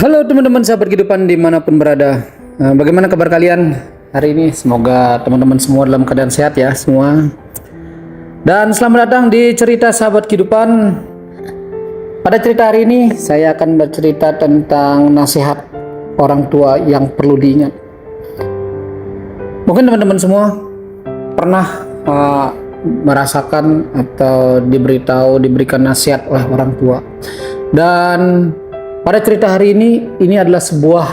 Halo teman-teman sahabat kehidupan dimanapun berada. Bagaimana kabar kalian hari ini? Semoga teman-teman semua dalam keadaan sehat ya semua. Dan selamat datang di cerita sahabat kehidupan. Pada cerita hari ini saya akan bercerita tentang nasihat orang tua yang perlu diingat. Mungkin teman-teman semua pernah merasakan atau diberikan nasihat oleh orang tua. Dan pada cerita hari ini adalah sebuah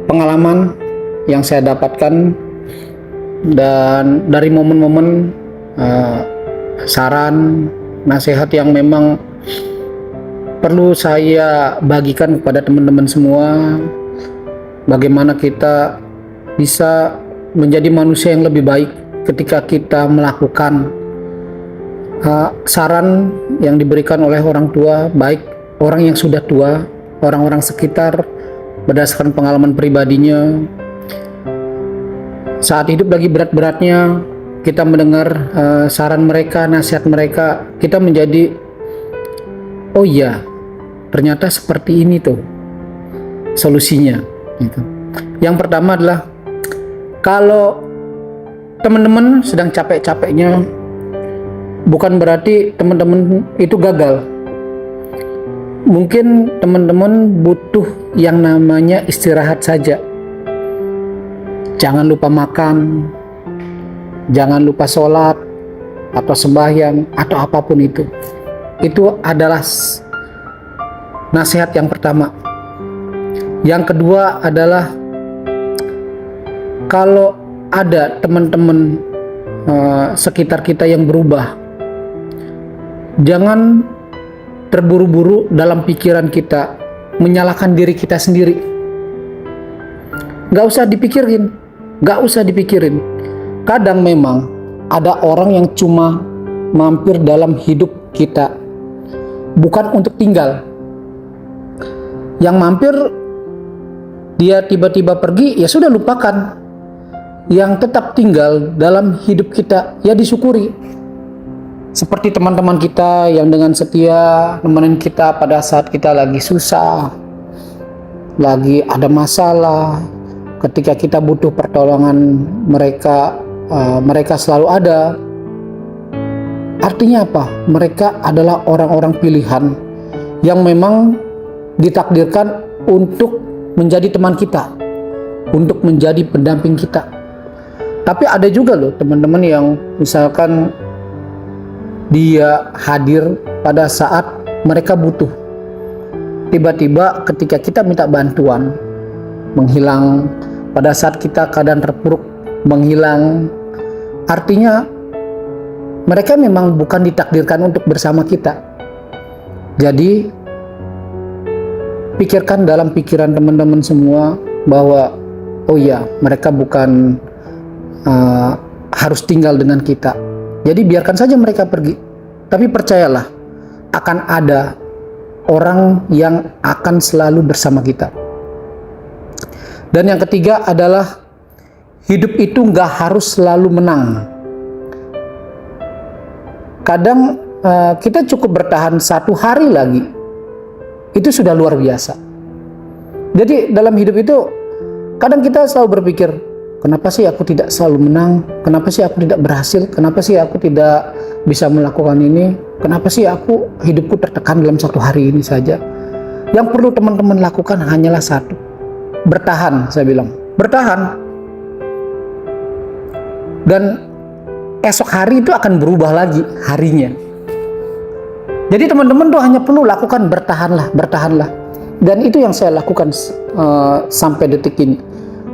pengalaman yang saya dapatkan dan dari momen-momen saran, nasihat yang memang perlu saya bagikan kepada teman-teman semua. Bagaimana kita bisa menjadi manusia yang lebih baik ketika kita melakukan saran yang diberikan oleh orang tua, baik orang yang sudah tua, orang-orang sekitar, berdasarkan pengalaman pribadinya. Saat hidup lagi berat-beratnya, kita mendengar saran mereka, nasihat mereka, kita menjadi, oh iya, ternyata seperti ini tuh solusinya. Gitu. Yang pertama adalah, kalau teman-teman sedang capek-capeknya, bukan berarti teman-teman itu gagal. Mungkin teman-teman butuh yang namanya istirahat saja. Jangan lupa makan, jangan lupa sholat atau sembahyang atau apapun itu. Itu adalah nasihat yang pertama. Yang kedua adalah, kalau ada teman-teman sekitar kita yang berubah, jangan terburu-buru dalam pikiran kita menyalahkan diri kita sendiri. Gak usah dipikirin. Kadang memang ada orang yang cuma mampir dalam hidup kita, bukan untuk tinggal. Yang mampir, dia tiba-tiba pergi, ya sudah, lupakan. Yang tetap tinggal dalam hidup kita, ya disyukuri. Seperti teman-teman kita yang dengan setia nemenin kita pada saat kita lagi susah, lagi ada masalah, ketika kita butuh pertolongan mereka selalu ada. Artinya apa? Mereka adalah orang-orang pilihan yang memang ditakdirkan untuk menjadi teman kita, untuk menjadi pendamping kita. Tapi ada juga loh teman-teman yang misalkan dia hadir pada saat mereka butuh. Tiba-tiba ketika kita minta bantuan, menghilang. Pada saat kita keadaan terpuruk, menghilang. Artinya mereka memang bukan ditakdirkan untuk bersama kita. Jadi pikirkan dalam pikiran teman-teman semua bahwa oh ya, mereka bukan harus tinggal dengan kita. Jadi biarkan saja mereka pergi. Tapi percayalah, akan ada orang yang akan selalu bersama kita. Dan yang ketiga adalah, hidup itu gak harus selalu menang. Kadang kita cukup bertahan 1 hari lagi, itu sudah luar biasa. Jadi dalam hidup itu kadang kita selalu berpikir, kenapa sih aku tidak selalu menang? Kenapa sih aku tidak berhasil? Kenapa sih aku tidak bisa melakukan ini? Kenapa sih hidupku tertekan dalam 1 hari ini saja? Yang perlu teman-teman lakukan hanyalah satu. Bertahan, saya bilang. Bertahan. Dan esok hari itu akan berubah lagi harinya. Jadi teman-teman tuh hanya perlu lakukan bertahanlah. Dan itu yang saya lakukan sampai detik ini.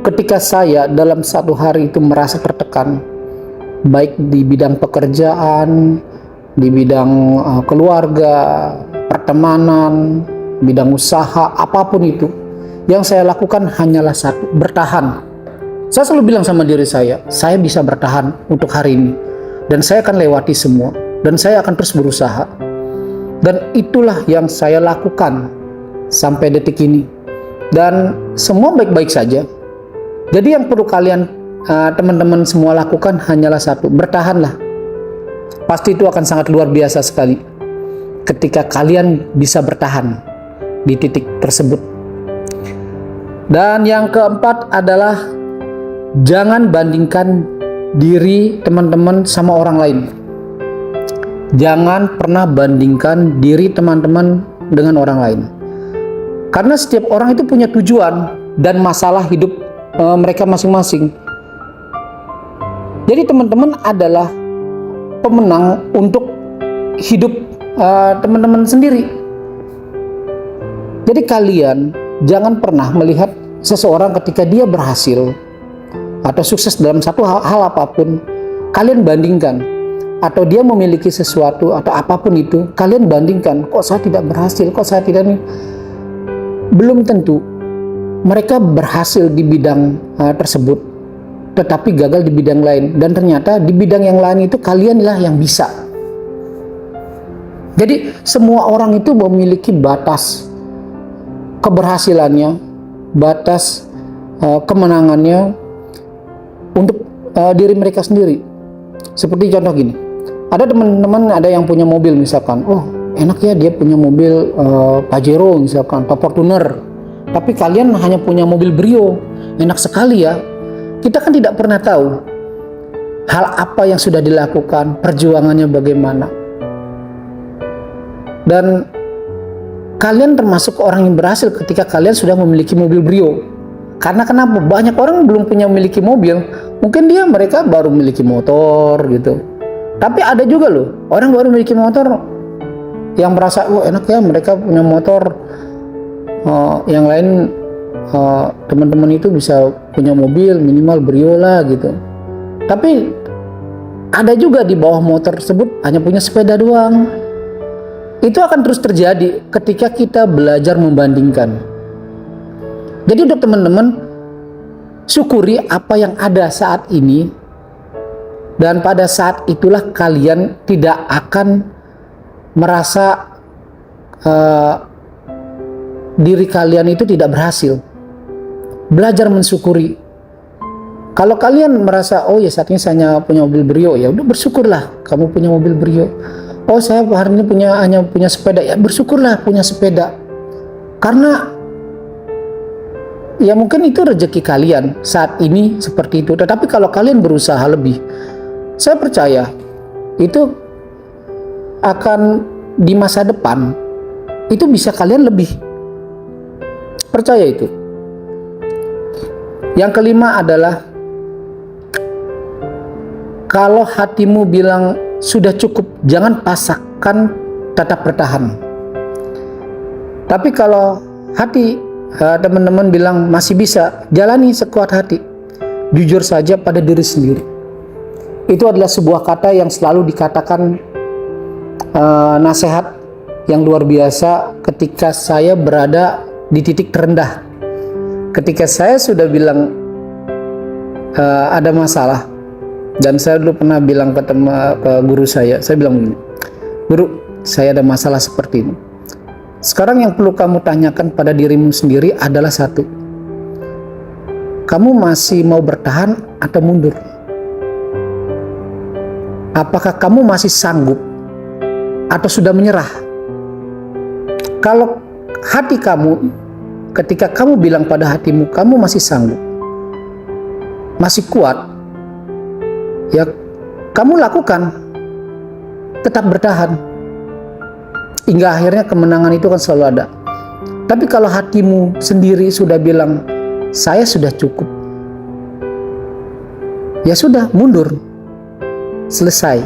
Ketika saya dalam 1 hari itu merasa tertekan, baik di bidang pekerjaan, di bidang keluarga, pertemanan, bidang usaha, apapun itu, yang saya lakukan hanyalah satu, bertahan. Saya selalu bilang sama diri saya bisa bertahan untuk hari ini, dan saya akan lewati semua, dan saya akan terus berusaha. Dan itulah yang saya lakukan sampai detik ini, dan semua baik-baik saja. Jadi yang perlu kalian teman-teman semua lakukan hanyalah satu, bertahanlah. Pasti itu akan sangat luar biasa sekali ketika kalian bisa bertahan di titik tersebut. Dan yang keempat adalah jangan bandingkan diri teman-teman sama orang lain. Jangan pernah bandingkan diri teman-teman dengan orang lain. Karena setiap orang itu punya tujuan dan masalah hidup mereka masing-masing. Jadi teman-teman adalah pemenang untuk hidup teman-teman sendiri. Jadi kalian jangan pernah melihat seseorang ketika dia berhasil atau sukses dalam satu hal apapun, kalian bandingkan. Atau dia memiliki sesuatu atau apapun itu, kalian bandingkan, kok saya tidak berhasil, kok saya tidak ini. Belum tentu mereka berhasil di bidang tersebut, tetapi gagal di bidang lain. Dan ternyata di bidang yang lain itu kalianlah yang bisa. Jadi semua orang itu memiliki batas keberhasilannya, batas kemenangannya untuk diri mereka sendiri. Seperti contoh gini, ada teman-teman ada yang punya mobil misalkan, oh enak ya dia punya mobil Pajero misalkan, atau Fortuner, tapi kalian hanya punya mobil Brio, enak sekali ya. Kita kan tidak pernah tahu hal apa yang sudah dilakukan, perjuangannya bagaimana. Dan kalian termasuk orang yang berhasil ketika kalian sudah memiliki mobil Brio. Karena kenapa? Banyak orang belum punya memiliki mobil. Mungkin mereka baru memiliki motor gitu. Tapi ada juga loh, orang baru memiliki motor yang merasa, oh enak ya mereka punya motor. Yang lain teman-teman itu bisa punya mobil minimal Brio lah gitu. Tapi ada juga di bawah motor tersebut hanya punya sepeda doang. Itu akan terus terjadi ketika kita belajar membandingkan. Jadi untuk teman-teman, syukuri apa yang ada saat ini, dan pada saat itulah kalian tidak akan merasa diri kalian itu tidak berhasil. Belajar mensyukuri. Kalau kalian merasa, oh ya saat ini saya punya mobil Brio, ya udah bersyukurlah kamu punya mobil Brio. Oh saya hari ini hanya punya sepeda, ya bersyukurlah punya sepeda. Karena ya mungkin itu rezeki kalian saat ini seperti itu. Tetapi kalau kalian berusaha lebih, saya percaya itu akan di masa depan itu bisa kalian lebih. Percaya itu. Yang kelima adalah kalau hatimu bilang sudah cukup, jangan pasakkan tetap bertahan. Tapi kalau hati teman-teman bilang masih bisa, jalani sekuat hati. Jujur saja pada diri sendiri. Itu adalah sebuah kata yang selalu dikatakan nasihat yang luar biasa ketika saya berada di titik terendah. Ketika saya sudah bilang ada masalah, dan saya dulu pernah bilang ke guru saya bilang begini, guru, saya ada masalah seperti ini. Sekarang yang perlu kamu tanyakan pada dirimu sendiri adalah satu, kamu masih mau bertahan atau mundur? Apakah kamu masih sanggup atau sudah menyerah? Kalau hati kamu, ketika kamu bilang pada hatimu kamu masih sanggup, masih kuat, ya kamu lakukan, tetap bertahan hingga akhirnya kemenangan itu kan selalu ada. Tapi kalau hatimu sendiri sudah bilang saya sudah cukup, ya sudah, mundur, selesai.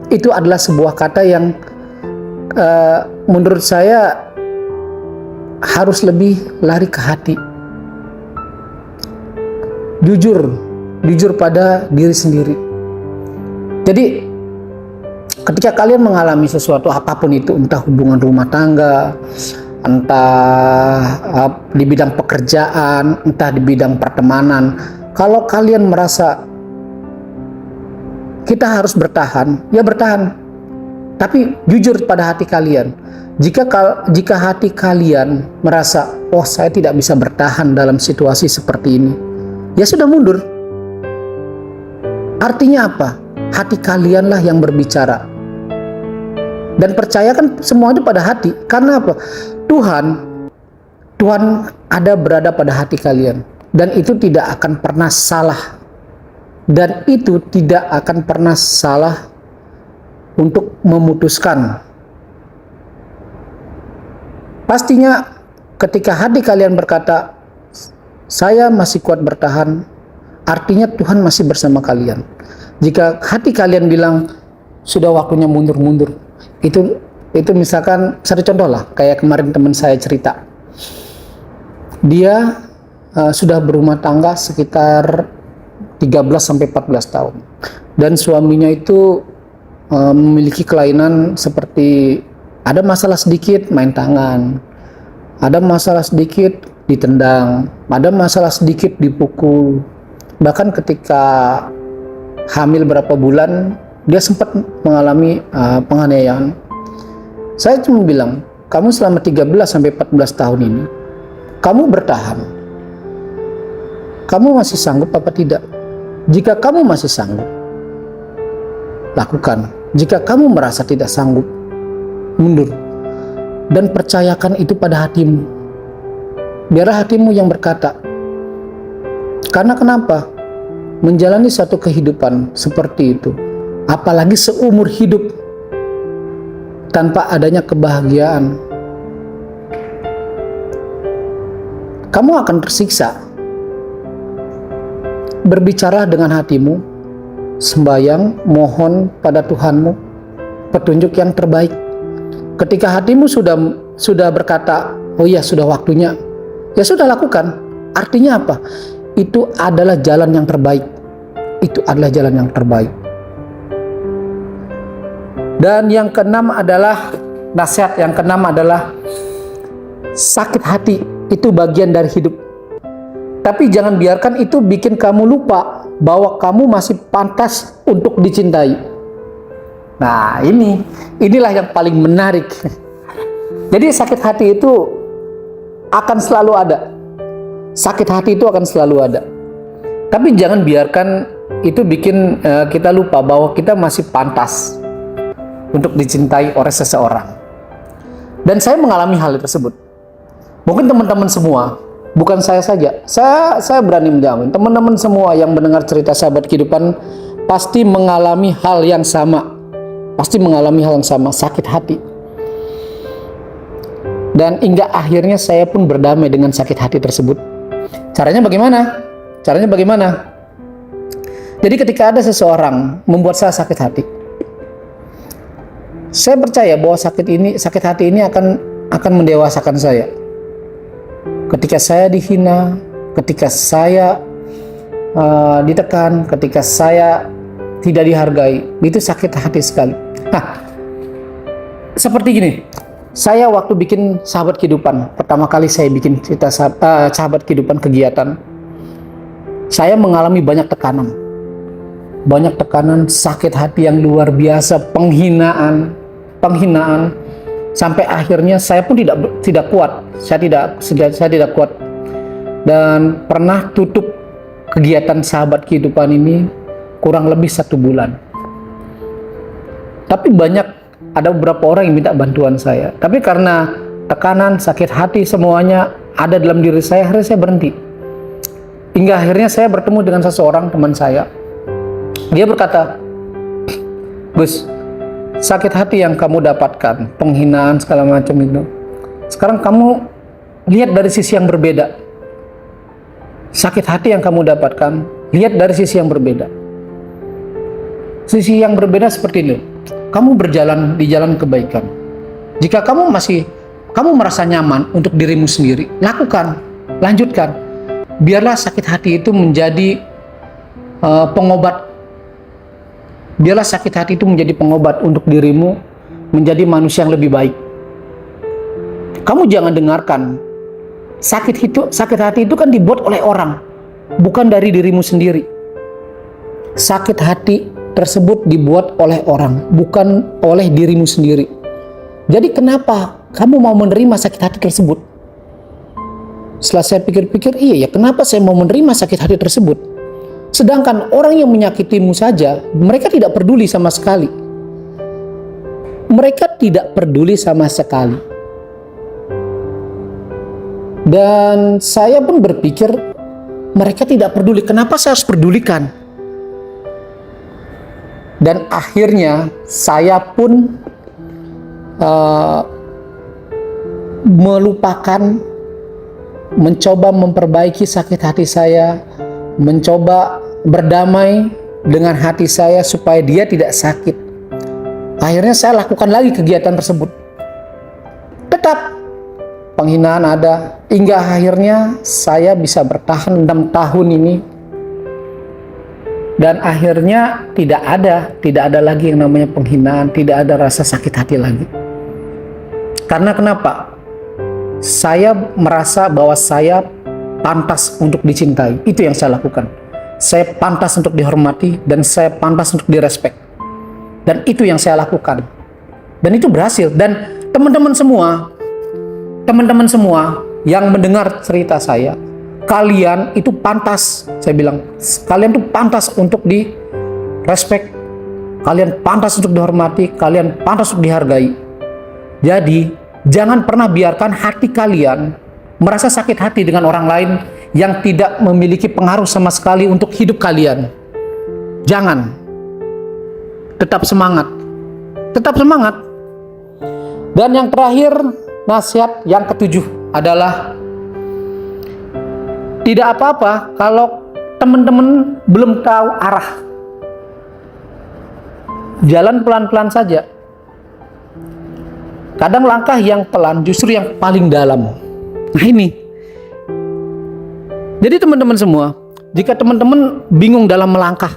Itu adalah sebuah kata yang menurut saya harus lebih lari ke hati. Jujur pada diri sendiri. Jadi ketika kalian mengalami sesuatu apapun itu, entah hubungan rumah tangga, entah di bidang pekerjaan, entah di bidang pertemanan, kalau kalian merasa kita harus bertahan, ya bertahan. Tapi jujur pada hati kalian. Jika hati kalian merasa, oh saya tidak bisa bertahan dalam situasi seperti ini, ya sudah, mundur. Artinya apa? Hati kalianlah yang berbicara. Dan percayakan semua itu pada hati. Karena apa? Tuhan Tuhan ada berada pada hati kalian, dan itu tidak akan pernah salah. Dan itu tidak akan pernah salah untuk memutuskan. Pastinya ketika hati kalian berkata, saya masih kuat bertahan, artinya Tuhan masih bersama kalian. Jika hati kalian bilang, sudah waktunya mundur-mundur, itu misalkan, satu contoh lah, kayak kemarin teman saya cerita. Dia sudah berumah tangga sekitar 13-14 tahun. Dan suaminya itu memiliki kelainan seperti ada masalah sedikit main tangan, ada masalah sedikit ditendang, ada masalah sedikit dipukul. Bahkan ketika hamil berapa bulan, dia sempat mengalami penganiayaan. Saya cuma bilang, kamu selama 13-14 tahun ini, kamu bertahan. Kamu masih sanggup apa tidak? Jika kamu masih sanggup, lakukan. Jika kamu merasa tidak sanggup, mundur. Dan percayakan itu pada hatimu. Biarlah hatimu yang berkata. Karena kenapa? Menjalani satu kehidupan seperti itu, apalagi seumur hidup, tanpa adanya kebahagiaan, kamu akan tersiksa. Berbicara dengan hatimu, sembayang, mohon pada Tuhanmu petunjuk yang terbaik. Ketika hatimu sudah berkata, oh iya sudah waktunya, ya sudah lakukan. Artinya apa? Itu adalah jalan yang terbaik. Itu adalah jalan yang terbaik. Dan yang keenam adalah, nasihat yang keenam adalah, sakit hati itu bagian dari hidup. Tapi jangan biarkan itu bikin kamu lupa bahwa kamu masih pantas untuk dicintai. Nah, inilah yang paling menarik. Jadi sakit hati itu akan selalu ada. Sakit hati itu akan selalu ada. Tapi jangan biarkan itu bikin kita lupa bahwa kita masih pantas untuk dicintai oleh seseorang. Dan saya mengalami hal tersebut. Mungkin teman-teman semua, bukan saya saja. Saya berani menjamin, teman-teman semua yang mendengar cerita sahabat kehidupan pasti mengalami hal yang sama. Pasti mengalami hal yang sama, sakit hati. Dan hingga akhirnya saya pun berdamai dengan sakit hati tersebut. Caranya bagaimana? Caranya bagaimana? Jadi ketika ada seseorang membuat saya sakit hati, saya percaya bahwa sakit hati ini akan mendewasakan saya. Ketika saya dihina, ketika saya ditekan, ketika saya tidak dihargai, itu sakit hati sekali. Nah, seperti gini, saya waktu bikin sahabat kehidupan, pertama kali saya bikin cerita sahabat kehidupan kegiatan, saya mengalami banyak tekanan, sakit hati yang luar biasa, penghinaan, sampai akhirnya saya pun tidak kuat, saya tidak kuat, dan pernah tutup kegiatan sahabat kehidupan ini kurang lebih 1 bulan. Tapi ada beberapa orang yang minta bantuan saya, tapi karena tekanan, sakit hati semuanya ada dalam diri saya, akhirnya saya berhenti. Hingga akhirnya saya bertemu dengan seseorang teman saya. Dia berkata, Gus, sakit hati yang kamu dapatkan, penghinaan segala macam itu, sekarang kamu lihat dari sisi yang berbeda. Sakit hati yang kamu dapatkan, lihat dari sisi yang berbeda. Sisi yang berbeda seperti ini. Kamu berjalan di jalan kebaikan. Jika kamu merasa nyaman untuk dirimu sendiri, lakukan, lanjutkan. Biarlah sakit hati itu menjadi pengobat. Biarlah sakit hati itu menjadi pengobat untuk dirimu menjadi manusia yang lebih baik. Kamu jangan dengarkan. Sakit hati itu kan dibuat oleh orang, bukan dari dirimu sendiri. Sakit hati tersebut dibuat oleh orang, bukan oleh dirimu sendiri. Jadi kenapa kamu mau menerima sakit hati tersebut? Setelah saya pikir-pikir, iya ya, kenapa saya mau menerima sakit hati tersebut? Sedangkan orang yang menyakitimu saja, mereka tidak peduli sama sekali. Mereka tidak peduli sama sekali. Dan saya pun berpikir mereka tidak peduli. Kenapa saya harus pedulikan? Dan akhirnya saya pun melupakan, mencoba memperbaiki sakit hati saya, mencoba berdamai dengan hati saya supaya dia tidak sakit. Akhirnya saya lakukan lagi kegiatan tersebut. Tetap penghinaan ada, hingga akhirnya saya bisa bertahan 6 tahun ini. Dan akhirnya tidak ada lagi yang namanya penghinaan, tidak ada rasa sakit hati lagi. Karena kenapa? Saya merasa bahwa saya pantas untuk dicintai. Itu yang saya lakukan. Saya pantas untuk dihormati dan saya pantas untuk direspek. Dan itu yang saya lakukan. Dan itu berhasil. Dan teman-teman semua yang mendengar cerita saya, kalian itu pantas, saya bilang, kalian itu pantas untuk direspek, kalian pantas untuk dihormati, kalian pantas untuk dihargai. Jadi, jangan pernah biarkan hati kalian merasa sakit hati dengan orang lain yang tidak memiliki pengaruh sama sekali untuk hidup kalian. Jangan. Tetap semangat. Tetap semangat. Dan yang terakhir, nasihat yang ketujuh adalah tidak apa-apa kalau teman-teman belum tahu arah. Jalan pelan-pelan saja. Kadang langkah yang pelan justru yang paling dalam. Nah ini. Jadi teman-teman semua, jika teman-teman bingung dalam melangkah,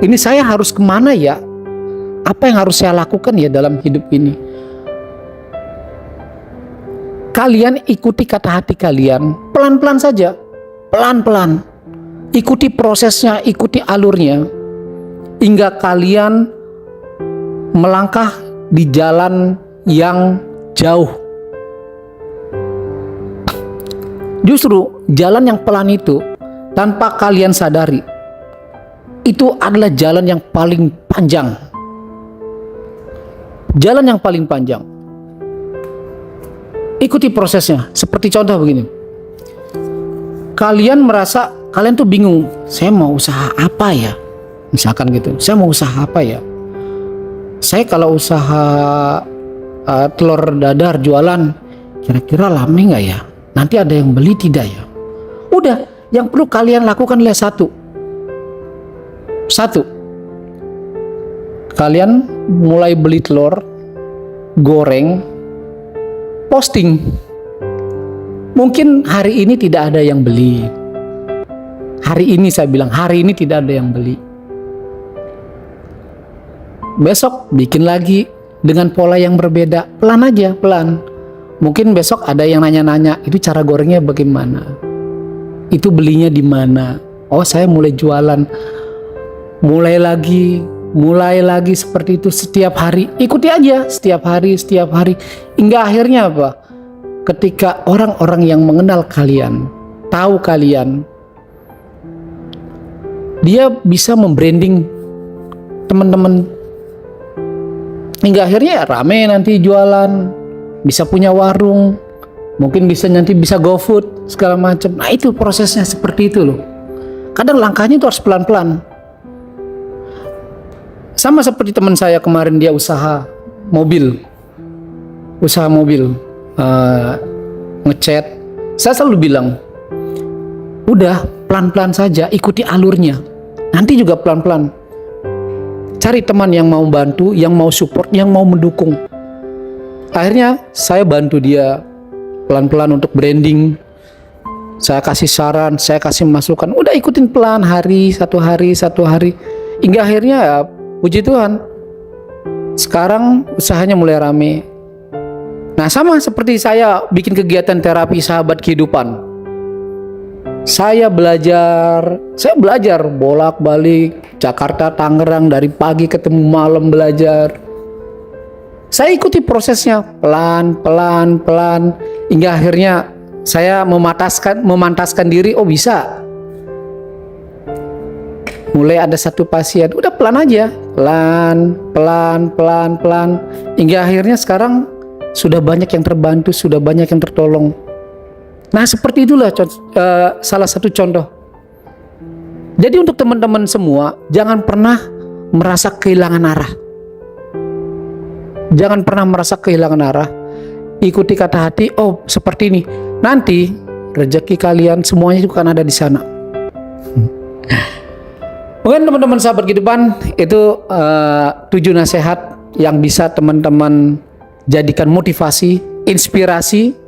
ini saya harus kemana ya? Apa yang harus saya lakukan ya dalam hidup ini? Kalian ikuti kata hati kalian, pelan-pelan saja. Pelan-pelan. Ikuti prosesnya, ikuti alurnya. Hingga kalian melangkah di jalan yang jauh. Justru jalan yang pelan itu, tanpa kalian sadari, itu adalah jalan yang paling panjang. Jalan yang paling panjang. Ikuti prosesnya. Seperti contoh begini. Kalian merasa, kalian tuh bingung, saya mau usaha apa ya? Misalkan gitu, saya mau usaha apa ya? Saya kalau usaha telur dadar jualan, kira-kira lama nggak ya? Nanti ada yang beli tidak ya? Udah, yang perlu kalian lakukan adalah satu. Kalian mulai beli telur, goreng, posting. Mungkin hari ini tidak ada yang beli. Hari ini saya bilang, hari ini tidak ada yang beli. Besok bikin lagi dengan pola yang berbeda. Pelan aja, pelan. Mungkin besok ada yang nanya-nanya, itu cara gorengnya bagaimana? Itu belinya di mana? Oh, saya mulai jualan. Mulai lagi seperti itu setiap hari. Ikuti aja setiap hari. Hingga akhirnya apa? Ketika orang-orang yang mengenal kalian, tahu kalian, dia bisa membranding teman-teman. Hingga akhirnya rame nanti jualan, bisa punya warung, mungkin nanti bisa GoFood, segala macam. Nah itu prosesnya seperti itu loh. Kadang langkahnya itu harus pelan-pelan. Sama seperti teman saya kemarin, dia usaha mobil, ngecat. Saya selalu bilang, udah pelan-pelan saja, ikuti alurnya. Nanti juga pelan-pelan. Cari teman yang mau bantu, yang mau support, yang mau mendukung. Akhirnya saya bantu dia pelan-pelan untuk branding. Saya kasih saran, saya kasih masukan. Udah ikutin pelan, satu hari. Hingga akhirnya ya, puji Tuhan, sekarang usahanya mulai rame. Nah sama seperti saya bikin kegiatan terapi sahabat kehidupan. Saya belajar bolak-balik Jakarta, Tangerang, dari pagi ketemu malam belajar. Saya ikuti prosesnya pelan, hingga akhirnya saya memantaskan diri. Oh bisa. Mulai ada satu pasien, udah pelan aja, pelan, hingga akhirnya sekarang sudah banyak yang terbantu, sudah banyak yang tertolong. Nah, seperti itulah salah satu contoh. Jadi untuk teman-teman semua, jangan pernah merasa kehilangan arah. Jangan pernah merasa kehilangan arah. Ikuti kata hati, oh seperti ini. Nanti rezeki kalian semuanya juga akan ada di sana. Mungkin teman-teman sahabat kehidupan, itu 7 nasihat yang bisa teman-teman jadikan motivasi, inspirasi.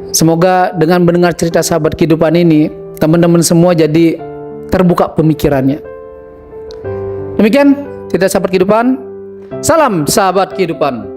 Semoga dengan mendengar cerita sahabat kehidupan ini, teman-teman semua jadi terbuka pemikirannya. Demikian cerita sahabat kehidupan. Salam sahabat kehidupan.